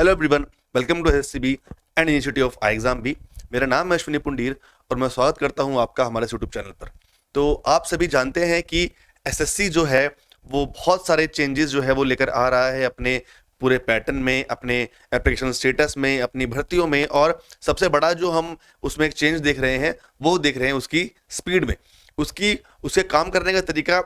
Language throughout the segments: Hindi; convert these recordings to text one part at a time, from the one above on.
Hello everyone, welcome to SSCB and initiative of I exam B. मेरा नाम है अश्विनी पुंडीर और मैं स्वागत करता हूं आपका हमारे यूट्यूब चैनल पर। तो आप सभी जानते हैं कि एसएससी जो है वो बहुत सारे चेंजेस जो है वो लेकर आ रहा है अपने पूरे पैटर्न में, अपने एप्लीकेशन स्टेटस में, अपनी भर्तियों में। और सबसे बड़ा जो हम उसमें एक चेंज देख रहे हैं वो देख रहे हैं उसकी स्पीड में, उसके काम करने का तरीका।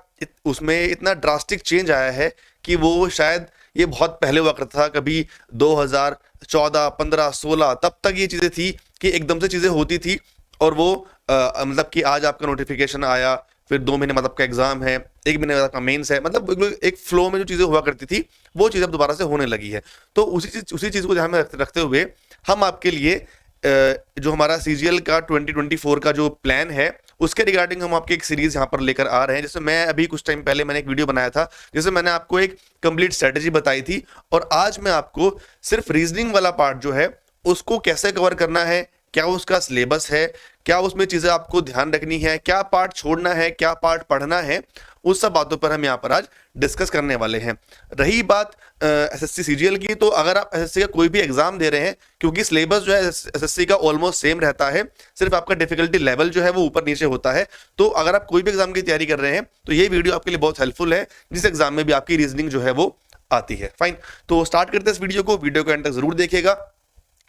उसमें इतना ड्रास्टिक चेंज आया है कि वो शायद ये बहुत पहले हुआ करता था, कभी 2014, 15, 16 तब तक ये चीज़ें थी कि एकदम से चीज़ें होती थी और वो मतलब कि आज आपका नोटिफिकेशन आया, फिर 2 महीने बाद आपका एग्जाम है, 1 महीने बाद आपका मेंस है, मतलब एक फ्लो में जो चीज़ें हुआ करती थी वो चीज़ अब दोबारा से होने लगी है। तो उसी चीज़ को ध्यान में रखते हुए हम आपके लिए जो हमारा सीजीएल का 2024 का जो प्लान है उसके रिगार्डिंग हम आपकी एक सीरीज यहाँ पर लेकर आ रहे हैं। जैसे मैं अभी कुछ टाइम पहले मैंने एक वीडियो बनाया था जिसमें मैंने आपको एक कंप्लीट स्ट्रेटेजी बताई थी, और आज मैं आपको सिर्फ रीजनिंग वाला पार्ट जो है उसको कैसे कवर करना है, क्या उसका सिलेबस है, क्या उसमें चीजें आपको ध्यान रखनी है, क्या पार्ट छोड़ना है, क्या पार्ट पढ़ना है, उस सब बातों पर हम यहाँ पर आज डिस्कस करने वाले हैं। रही बात एसएससी सीजीएल की, तो अगर आप एसएससी का कोई भी एग्जाम दे रहे हैं, क्योंकि सिलेबस जो है एसएससी का ऑलमोस्ट सेम रहता है, सिर्फ आपका डिफिकल्टी लेवल जो है वो ऊपर नीचे होता है। तो अगर आप कोई भी एग्जाम की तैयारी कर रहे हैं तो ये वीडियो आपके लिए बहुत हेल्पफुल है, जिस एग्जाम में भी आपकी रीजनिंग जो है वो आती है। फाइन, तो स्टार्ट करते हैं इस वीडियो को एंड तक जरूर देखिएगा,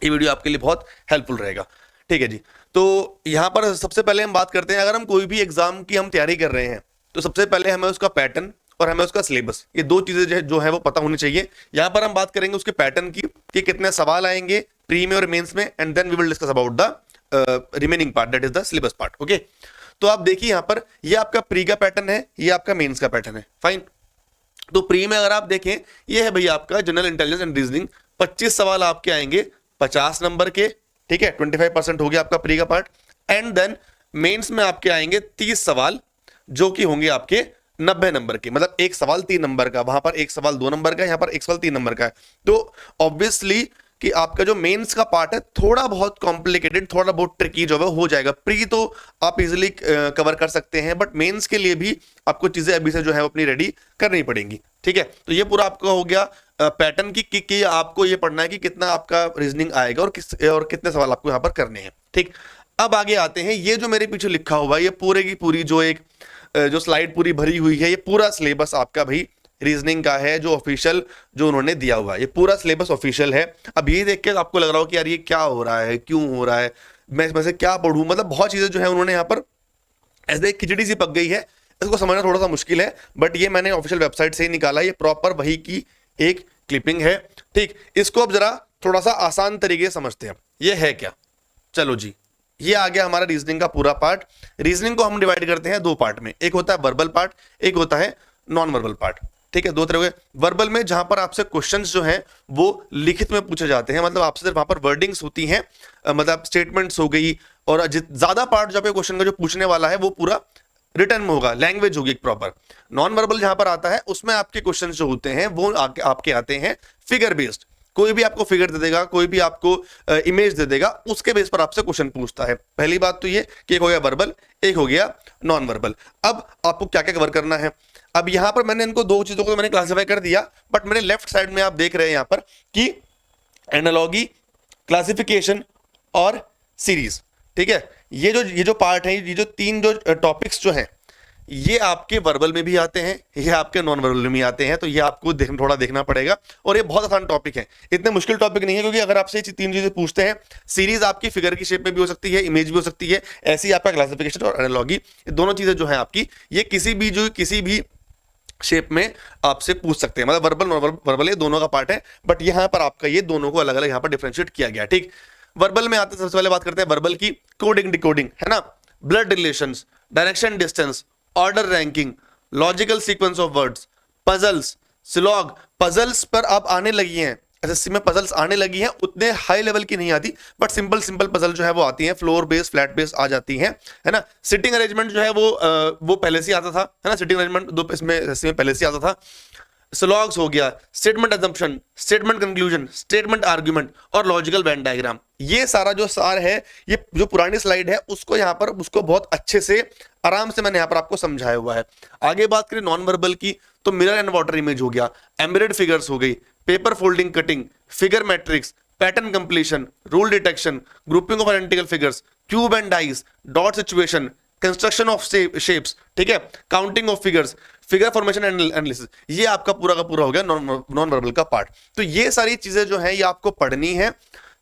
ये वीडियो आपके लिए बहुत हेल्पफुल रहेगा। ठीक है जी, तो यहाँ पर सबसे पहले हम बात करते हैं, अगर हम कोई भी एग्जाम की हम तैयारी कर रहे हैं तो सबसे पहले हमें उसका पैटर्न और हमें उसका सिलेबस, ये दो चीजें जो है वो पता होनी चाहिए। यहाँ पर हम बात करेंगे उसके पैटर्न की कि कितने सवाल आएंगे प्री में और मेंस में, and then we will discuss about the remaining part, that is the syllabus part. Okay, तो आप देखिए यहाँ पर ये आपका प्री का पैटर्न है, ये आपका मेंस का पैटर्न है। फाइन, तो प्री में अगर आप देखें ये है भैया आपका जनरल इंटेलिजेंस एंड रीजनिंग, 25 सवाल आपके आएंगे 50 नंबर के। ठीक है, 25% हो गया आपका प्री का पार्ट। एंड देन मेंस में आपके आएंगे 30 सवाल जो कि होंगे आपके 90 नंबर के, मतलब एक सवाल 3 नंबर का, वहां पर एक सवाल 2 नंबर का, यहां पर एक सवाल 3 नंबर का है। तो ऑब्वियसली कि आपका जो मेंस का पार्ट है थोड़ा बहुत कॉम्प्लिकेटेड, थोड़ा बहुत ट्रिकी जो है हो जाएगा। प्री तो आप इजिली कवर कर सकते हैं, बट मेंस के लिए भी आपको चीजें अभी से जो है अपनी रेडी करनी पड़ेंगी। ठीक है, तो ये पूरा आपका हो गया पैटर्न की आपको ये पढ़ना है कि कितना आपका रीजनिंग आएगा और कितने सवाल आपको यहाँ पर करने हैं। ठीक, अब आगे आते हैं, ये जो मेरे पीछे लिखा हुआ है ये पूरे की पूरी जो एक जो स्लाइड पूरी भरी हुई है, ये पूरा सिलेबस आपका भाई रीजनिंग का है, जो ऑफिशियल जो उन्होंने दिया हुआ है, ये पूरा सिलेबस ऑफिशियल है। अब ये देख के आपको लग रहा हो कि यार ये क्या हो रहा है, क्यों हो रहा है, मैं इसमें से क्या पढ़ूं, मतलब बहुत चीजें जो है उन्होंने यहाँ पर ऐसे खिचड़ी सी पक गई है, इसको समझना थोड़ा सा मुश्किल है, बट ये मैंने ऑफिशियल वेबसाइट से ही निकाला, ये प्रॉपर वही की एक क्लिपिंग है। ठीक, इसको अब जरा थोड़ा सा आसान तरीके से समझते हैं, ये है क्या। चलो जी, ये आ गया हमारा रीजनिंग का पूरा पार्ट। रीजनिंग को हम डिवाइड करते हैं 2 पार्ट में, एक होता है वर्बल पार्ट, एक होता है नॉन वर्बल पार्ट। ठीक है, 2 तरह के वर्बल में जहां पर आपसे क्वेश्चंस जो हैं वो लिखित में पूछे जाते हैं, मतलब आपसे सिर्फ वहां पर वर्डिंग्स होती हैं, मतलब स्टेटमेंट्स हो गई, और ज्यादा पार्ट जो क्वेश्चन का जो पूछने वाला है वो पूरा रिटर्न में होगा, लैंग्वेज होगी एक प्रॉपर। नॉन वर्बल जहां पर आता है उसमें आपके क्वेश्चन जो होते हैं वो आपके आते हैं फिगर बेस्ड, कोई भी आपको फिगर दे देगा, कोई भी आपको इमेज दे देगा, उसके बेस पर आपसे क्वेश्चन पूछता है। पहली बात तो ये कि एक हो गया वर्बल, एक हो गया नॉन वर्बल। अब आपको क्या क्या कवर करना है, अब यहां पर मैंने इनको 2 चीजों को मैंने क्लासिफाई कर दिया, बट मेरे लेफ्ट साइड में आप देख रहे हैं यहां पर कि एनालॉगी, क्लासिफिकेशन और सीरीज। ठीक है, ये जो पार्ट है, ये जो 3 जो टॉपिक्स जो हैं ये आपके वर्बल में भी आते हैं, ये आपके नॉन वर्बल में भी आते हैं, तो ये आपको थोड़ा देखना पड़ेगा। और ये बहुत आसान टॉपिक है, इतने मुश्किल टॉपिक नहीं है, क्योंकि अगर आपसे 3 चीजें पूछते हैं, सीरीज आपकी फिगर की शेप में भी हो सकती है, इमेज भी हो सकती है, ऐसी आपका क्लासिफिकेशन और एनालॉगी, ये दोनों चीजें जो है आपकी ये किसी भी शेप में आपसे पूछ सकते हैं, मतलब वर्बल नॉन वर्बल ये दोनों का पार्ट है, बट यहाँ पर आपका ये दोनों को अलग अलग यहाँ पर डिफरेंशिएट किया गया। ठीक, वर्बल में आते हैं, सबसे पहले बात करते हैं वर्बल की, कोडिंग डिकोडिंग है ना, blood relations, direction distance, order ranking, logical sequence of words, puzzles, slog. Puzzles पर अब आने लगी हैं एसएससी में, पजल्स आने लगी हैं, उतने हाई लेवल की नहीं आती, बट सिंपल पजल जो है वो आती हैं, फ्लोर बेस, फ्लैट बेस आ जाती हैं, है ना। सिटिंग अरेंजमेंट जो है वो पहले से आता था, है ना, सिटिंग अरेंजमेंट 2 इसमें एसएससी में पहले से आता था। स्लॉग्स हो गया, statement assumption, statement conclusion, statement argument और लॉजिकल वेन डायग्राम, ये सारा जो सार है, ये जो पुरानी स्लाइड है उसको यहाँ पर उसको बहुत अच्छे से आराम से मैंने यहाँ पर आपको समझाया हुआ है। आगे बात करें नॉन वर्बल की, तो मिरर एंड वाटर इमेज हो गया, एम्बेडेड फिगर्स हो गई, paper folding cutting, figure matrix, pattern completion, rule detection, grouping of identical figures, cube and dice, dot situation, construction of shapes, ठीक है, counting of figures, figure formation and analysis, ये आपका पूरा का पूरा हो गया नॉन वर्बल का पार्ट। तो ये सारी चीजें जो है ये आपको पढ़नी है,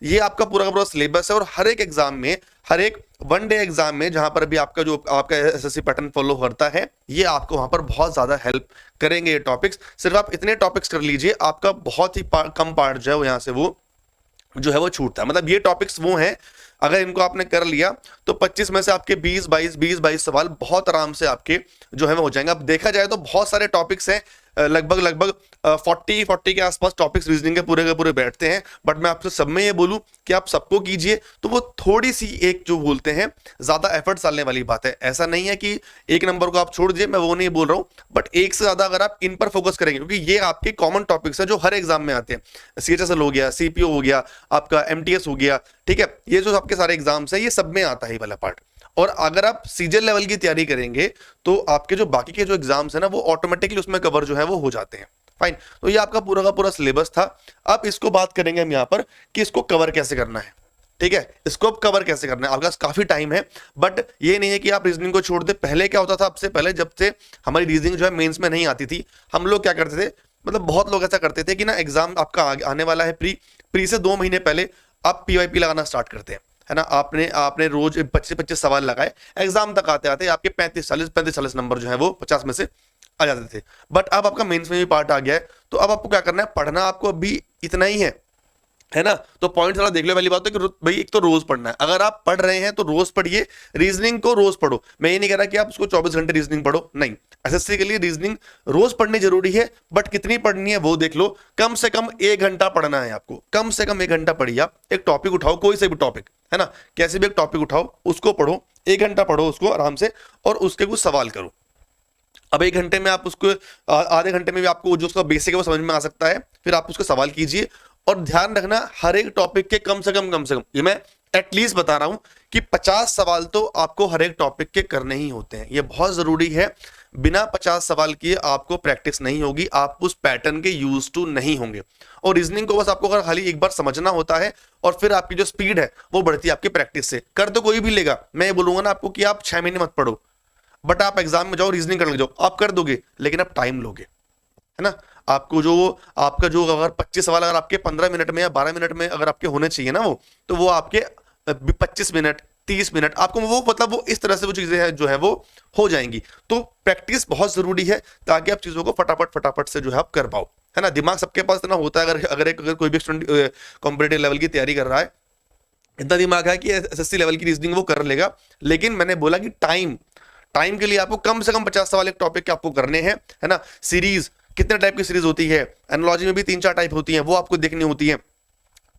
ये आपका पूरा का पूरा सिलेबस है। और हर एक एग्जाम में, हर एक वन डे एग्जाम में जहां पर भी आपका जो आपका एसएससी पैटर्न फॉलो करता है, ये आपको वहां पर बहुत ज्यादा हेल्प करेंगे ये टॉपिक्स। सिर्फ आप इतने टॉपिक्स कर लीजिए, आपका बहुत ही कम पार्ट जो है वो यहां से वो जो है वो छूटता है। मतलब ये टॉपिक्स वो हैं, अगर इनको आपने कर लिया तो 25 में से आपके 20-22 सवाल बहुत आराम से आपके जो है वो हो जाएंगे। अब देखा जाए तो बहुत सारे टॉपिक्स हैं, लगभग 40 के आसपास टॉपिक्स रीजनिंग के पूरे बैठते हैं। बट मैं आपसे सब में ये बोलूं कि आप सबको कीजिए तो वो थोड़ी सी एक जो बोलते हैं ज्यादा एफर्ट डालने वाली बात है। ऐसा नहीं है कि एक नंबर को आप छोड़ दीजिए, मैं वो नहीं बोल रहा हूं, बट एक से ज्यादा अगर आप इन पर फोकस करेंगे, क्योंकि ये आपके कॉमन टॉपिक्स है जो हर एग्जाम में आते हैं। सीएचएसएल हो गया, सीपीओ हो गया, आपका एमटीएस हो गया, ठीक है, ये जो आपके सारे एग्जाम्स है ये सब में आता है ये वाला पार्ट। और अगर आप सीजल लेवल की तैयारी करेंगे तो आपके जो बाकी के जो एग्जाम्स है ना वो ऑटोमेटिकली उसमें कवर जो है वो हो जाते हैं। फाइन, तो ये आपका पूरा का पूरा सिलेबस था। अब इसको बात करेंगे हम यहाँ पर कि इसको कवर कैसे करना है, ठीक है, इसको कवर कैसे करना है। आपके पास काफी टाइम है, बट ये नहीं है कि आप रीजनिंग को छोड़ दे। पहले क्या होता था, आपसे पहले जब से हमारी रीजनिंग जो है मेंस में नहीं आती थी, हम लोग क्या करते थे, मतलब बहुत लोग ऐसा करते थे कि ना एग्जाम आपका आने वाला है, प्री से 2 महीने पहले आप पीवाईपी लगाना स्टार्ट करते हैं, है ना। आपने रोज 25-25 सवाल लगाए, एग्जाम तक आते आते आपके 35-40 नंबर जो है वो 50 में से आ जाते थे। बट अब आपका मेंस में भी पार्ट आ गया है, तो अब आपको क्या करना है, पढ़ना आपको अभी इतना ही है ना। तो पॉइंट थोड़ा देख लो। पहली बात है कि भाई एक तो रोज पढ़ना है, अगर आप पढ़ रहे हैं तो रोज पढ़िए, रीजनिंग को रोज पढ़ो। मैं ये नहीं कह रहा कि आप उसको 24 घंटे रीजनिंग पढ़ो, नहीं, एसएससी के लिए रीजनिंग रोज पढ़नी जरूरी है, बट कितनी पढ़नी है वो देख लो। कम से कम 1 घंटा पढ़ना है आपको, कम से कम 1 घंटा पढ़िए। आप एक टॉपिक उठाओ, कोई से भी टॉपिक, है ना, कैसे भी एक टॉपिक उठाओ, उसको पढ़ो, 1 घंटा पढ़ो उसको आराम से, और उसके कुछ सवाल करो। अब 1 घंटे में आप उसको, आधे घंटे में भी आपको जो उसका बेसिक है वो समझ में आ सकता है, फिर आप उसको सवाल कीजिए। और ध्यान रखना, हर एक टॉपिक के कम से कम ये मैं एटलीस्ट बता रहा हूं कि 50 सवाल तो आपको हर एक टॉपिक के करने ही होते हैं, ये बहुत जरूरी है। बिना 50 सवाल किए आपको प्रैक्टिस नहीं होगी, आप उस पैटर्न के यूज टू नहीं होंगे। और रीजनिंग को बस आपको अगर खाली एक बार समझना होता है, और फिर आपकी जो स्पीड है वो बढ़ती है आपकी प्रैक्टिस से। कर तो कोई भी लेगा, मैं ये बोलूंगा ना आपको कि आप 6 महीने मत पढ़ो, बट आप एग्जाम में जाओ, रीजनिंग करने जाओ, आप कर दोगे, लेकिन आप टाइम लोगे, है ना। आपका जो अगर 25 सवाल अगर आपके 15 मिनट में या 12 मिनट में अगर आपके होने चाहिए ना वो, तो वो आपके 25 मिनट 30 मिनट आपको वो, मतलब वो इस तरह से वो चीजें हैं जो है वो हो जाएंगी। तो प्रैक्टिस बहुत जरूरी है, ताकि आप चीजों को फटाफट से जो है आप कर पाओ, है ना। दिमाग सबके पास इतना होता है, अगर कोई भी स्टूडेंट कॉम्पिटिटिव लेवल की तैयारी कर रहा है, इतना दिमाग है कि एसएससी लेवल की रीजनिंग वो कर लेगा। लेकिन मैंने बोला कि टाइम के लिए आपको कम से कम 50 सवाल एक टॉपिक के आपको करने हैं, है ना। सीरीज, कितने टाइप की सीरीज होती है, एनालॉजी में भी 3-4 टाइप होती हैं, वो आपको देखनी होती है।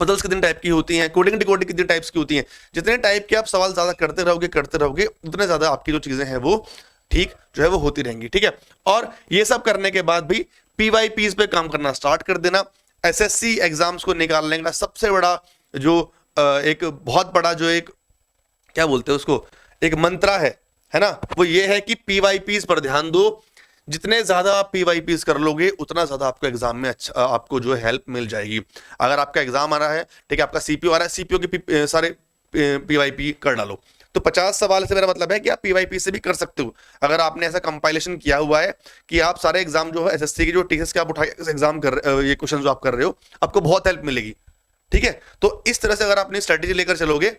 पजल्स कितने टाइप की होती हैं, कोडिंग डिकोडिंग कितने टाइप्स की होती हैं। जितने टाइप के आप सवाल ज्यादा करते रहोगे उतने ज्यादा आपकी जो चीजें हैं वो ठीक जो है वो होती रहेंगी, ठीक है। और ये सब करने के बाद भी पीवाईपीज पे काम करना स्टार्ट कर देना। एसएससी एग्जाम्स को निकालने का सबसे बड़ा जो एक बहुत बड़ा जो एक क्या बोलते हैं उसको, एक मंत्रा है ना, वो ये है कि पीवाईपीज पर ध्यान दो। जितने ज्यादा आप पीवाईपीज कर लोगे उतना ज्यादा आपको एग्जाम में अच्छा आपको जो है हेल्प मिल जाएगी। अगर आपका एग्जाम आ रहा है, ठीक है, आपका सीपीओ आ रहा है, सीपीओ के सारे पीवाईपी कर डालो। तो 50 सवाल से मेरा मतलब है कि आप पीवाईपी से भी कर सकते हो। अगर आपने ऐसा कंपाइलेशन किया हुआ है कि आप सारे एग्जाम जो है एसएससी की जो टीचर्स के आप उठा एग्जाम कर ये क्वेश्चन जो आप कर रहे हो, आपको बहुत हेल्प मिलेगी, ठीक है। तो इस तरह से अगर आप अपनी स्ट्रेटेजी लेकर चलोगे,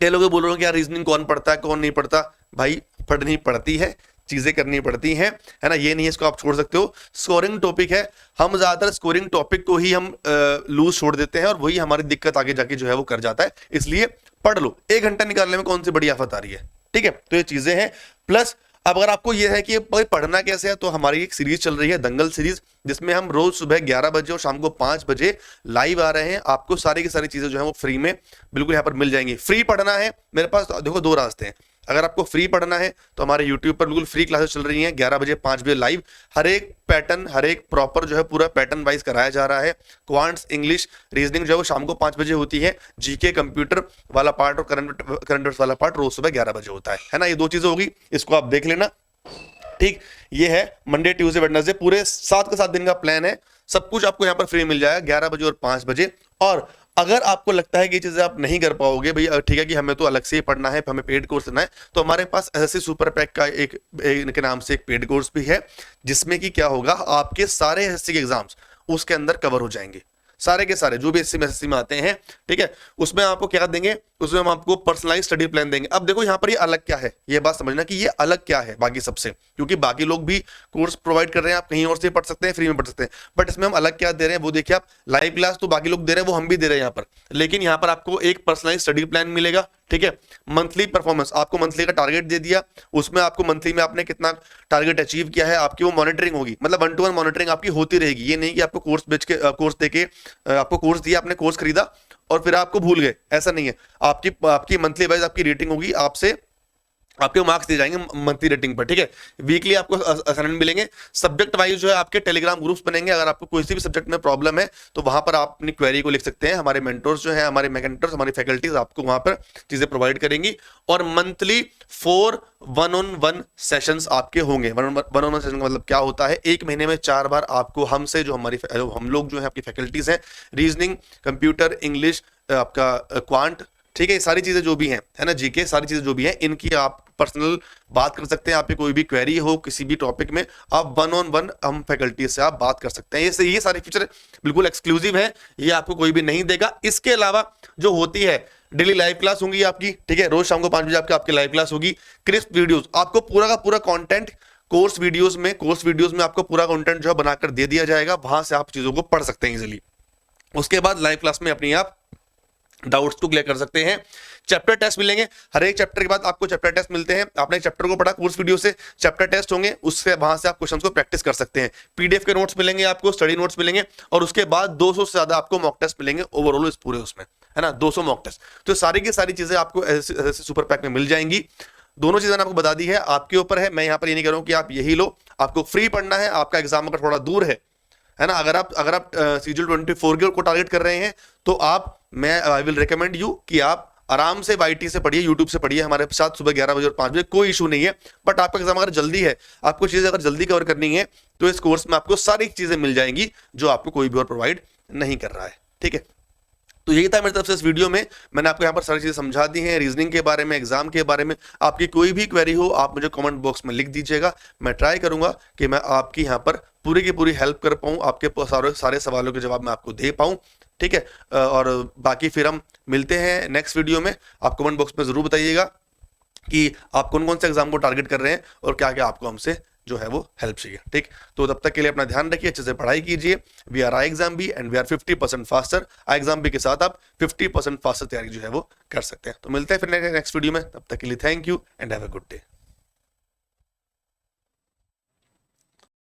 कई लोग बोल रहे हो कि यार रीजनिंग कौन पढ़ता है कौन नहीं पढ़ता, भाई पढ़नी पड़ती है, चीजें करनी पड़ती हैं, है ना। ये नहीं है इसको आप छोड़ सकते हो। स्कोरिंग टॉपिक है, हम ज्यादातर स्कोरिंग टॉपिक को ही हम लूज छोड़ देते हैं, और वही हमारी दिक्कत आगे जाके जो है वो कर जाता है। इसलिए पढ़ लो, 1 घंटा निकालने में कौन सी बड़ी आफत आ रही है, ठीक है। तो ये चीजें हैं। प्लस अब अगर आपको यह है कि पढ़ना कैसे है, तो हमारी एक सीरीज चल रही है दंगल सीरीज, जिसमें हम रोज सुबह 11 बजे और शाम को 5 बजे लाइव आ रहे हैं। आपको सारी की सारी चीजें जो है वो फ्री में बिल्कुल यहाँ पर मिल जाएंगी। फ्री पढ़ना है, मेरे पास देखो 2 रास्ते हैं। अगर आपको फ्री पढ़ना है तो हमारे यूट्यूब पर बिल्कुल फ्री क्लासेस चल रही हैं, 11 बजे 5 बजे लाइव। हर एक पैटर्न, हर एक प्रॉपर जो है पूरा पैटर्न वाइज कराया जा रहा है। क्वांट्स, इंग्लिश, रीजनिंग जो है वो शाम को 5 बजे होती है। जीके, कंप्यूटर वाला पार्ट और करंट वाला पार्ट रोज सुबह 11 बजे होता है ना। ये 2 चीजें होगी, इसको आप देख लेना, ठीक। ये है मंडे ट्यूसडे वेडनेसडे, पूरे 7 के 7 दिन का प्लान है। सब कुछ आपको यहाँ पर फ्री मिल जाएगा 11 बजे और 5 बजे। और अगर आपको लगता है कि ये चीजें आप नहीं कर पाओगे भैया, ठीक है कि हमें तो अलग से ही पढ़ना है, हमें पेड कोर्स लेना है, तो हमारे पास एसएससी सुपर पैक का एक के नाम से एक पेड कोर्स भी है, जिसमें कि क्या होगा, आपके सारे एसएससी के एग्जाम्स उसके अंदर कवर हो जाएंगे, सारे के सारे जो भी एसएससी में आते हैं, ठीक है। उसमें आपको क्या देंगे, उसमें हम आपको पर्सनलाइज स्टडी प्लान देंगे। अब देखो यहाँ पर ये अलग क्या है, ये बात समझना कि ये अलग क्या है बाकी सबसे, क्योंकि बाकी लोग भी कोर्स प्रोवाइड कर रहे हैं, आप कहीं और से पढ़ सकते हैं, फ्री में पढ़ सकते हैं, बट इसमें हम अलग क्या दे रहे हैं वो देखिए आप। लाइव क्लास तो बाकी लोग दे रहे हैं, वो हम भी दे रहे हैं यहाँ पर, लेकिन यहाँ पर आपको एक पर्सनलाइज स्टडी प्लान मिलेगा, ठीक है। मंथली परफॉर्मेंस, आपको मंथली का टारगेट दे दिया, उसमें आपको मंथली में आपने कितना टारगेट अचीव किया है, आपकी वो मॉनिटरिंग होगी, मतलब 1-to-1 मॉनिटरिंग आपकी होती रहेगी। ये नहीं कि आपको कोर्स बेच के कोर्स देके आपको कोर्स दिया, आपने कोर्स खरीदा और फिर आपको भूल गए, ऐसा नहीं है। आपकी मंथली वाइज आपकी रेटिंग होगी, आपसे आपके मार्क्स दिए जाएंगे मंथली रेटिंग पर, ठीक है। वीकली आपको असाइनमेंट मिलेंगे, सब्जेक्ट वाइज जो है आपके टेलीग्राम ग्रुप्स बनेंगे। अगर आपको कोई सी भी सब्जेक्ट में प्रॉब्लम है तो वहां पर आप अपनी क्वेरी को लिख सकते हैं, हमारे मेंटर्स जो है, हमारे मेंटर्स, हमारी फैकल्टीज आपको वहां पर चीजें प्रोवाइड करेंगी। और मंथली 4 1-on-1 सेशंस आपके होंगे। 1-on-1 सेशन का मतलब क्या होता है, एक महीने में 4 बार आपको हमसे, जो हम लोग जो है आपकी फैकल्टीज हैं, रीजनिंग, कंप्यूटर, इंग्लिश, आपका क्वांट, ठीक है, ये सारी चीजें जो भी हैं, है ना, जीके, सारी चीजें जो भी हैं, इनकी आप पर्सनल बात कर सकते हैं। आप पे कोई भी क्वेरी हो किसी भी टॉपिक में, आप 1-on-1 हम फैकल्टी से आप बात कर सकते हैं। ये सारी फीचर बिल्कुल एक्सक्लूसिव है, ये आपको कोई भी नहीं देगा। इसके अलावा जो होती है डेली लाइव क्लास होंगी आपकी, ठीक है, रोज शाम को 5 बजे आपकी लाइव क्लास होगी। क्रिस्प वीडियोस, आपको पूरा का पूरा कंटेंट कोर्स वीडियोस में आपको पूरा कंटेंट जो है बनाकर दे दिया जाएगा, वहां से आप चीजों को पढ़ सकते हैं इजीली। उसके बाद लाइव क्लास में अपनी आप डाउट्स को क्लियर कर सकते हैं। चैप्टर टेस्ट मिलेंगे, हर एक चैप्टर के बाद आपको चैप्टर टेस्ट मिलते हैं। आपने चैप्टर को पढ़ा कोर्स वीडियो से, चैप्टर टेस्ट होंगे, उससे वहां से आप क्वेश्चंस को प्रैक्टिस कर सकते हैं। पीडीएफ के नोट्स मिलेंगे आपको, स्टडी नोट्स मिलेंगे, और उसके बाद 200 से ज्यादा आपको मॉक टेस्ट मिलेंगे ओवरऑल इस पूरे उसमें, है ना, 200 मॉक टेस्ट। तो सारी की सारी चीजें आपको ऐसे सुपर पैक में मिल जाएंगी। दोनों चीजें आपको बता दी है, आपके ऊपर है। मैं यहाँ पर ये नहीं कह रहा हूँ कि आप यही लो, आपको फ्री पढ़ना है। आपका एग्जाम अगर थोड़ा दूर है ना, अगर आप सीजीएल 24 को टारगेट कर रहे हैं, तो आई विल रिकमेंड यू कि आप आराम से वाईटी से पढ़िए, यूट्यूब से पढ़िए हमारे साथ सुबह 11 बजे और 5 बजे, कोई इशू नहीं है। बट आपका एग्जाम अगर जल्दी है, आपको चीजें अगर जल्दी कवर करनी है, तो इस कोर्स में आपको सारी चीजें मिल जाएंगी जो आपको कोई भी और प्रोवाइड नहीं कर रहा है, ठीक है। तो यही था मेरी तरफ से इस वीडियो में, मैंने आपको यहाँ पर सारी चीजें समझा दी हैं, रीजनिंग के बारे में, एग्जाम के बारे में। आपकी कोई भी क्वेरी हो, आप मुझे कमेंट बॉक्स में लिख दीजिएगा, मैं ट्राई करूंगा कि मैं आपकी यहाँ पर पूरी की पूरी हेल्प कर पाऊँ, आपके सारे सवालों के जवाब मैं आपको दे पाऊँ, ठीक है। और बाकी फिर हम मिलते हैं नेक्स्ट वीडियो में। आप कमेंट बॉक्स में जरूर बताइएगा कि आप कौन कौन से एग्जाम को टारगेट कर रहे हैं और क्या क्या आपको हमसे जो है वो हेल्प चाहिए, ठीक। तो तब तक के लिए अपना ध्यान रखिए, अच्छे से पढ़ाई कीजिए। We are I exam B and we are 50% faster. I exam B के साथ आप 50% फास्टर तैयारी जो है वो कर सकते हैं। तो मिलते हैं फिर नेक्स्ट वीडियो में, तब तक के लिए thank you and have a good day.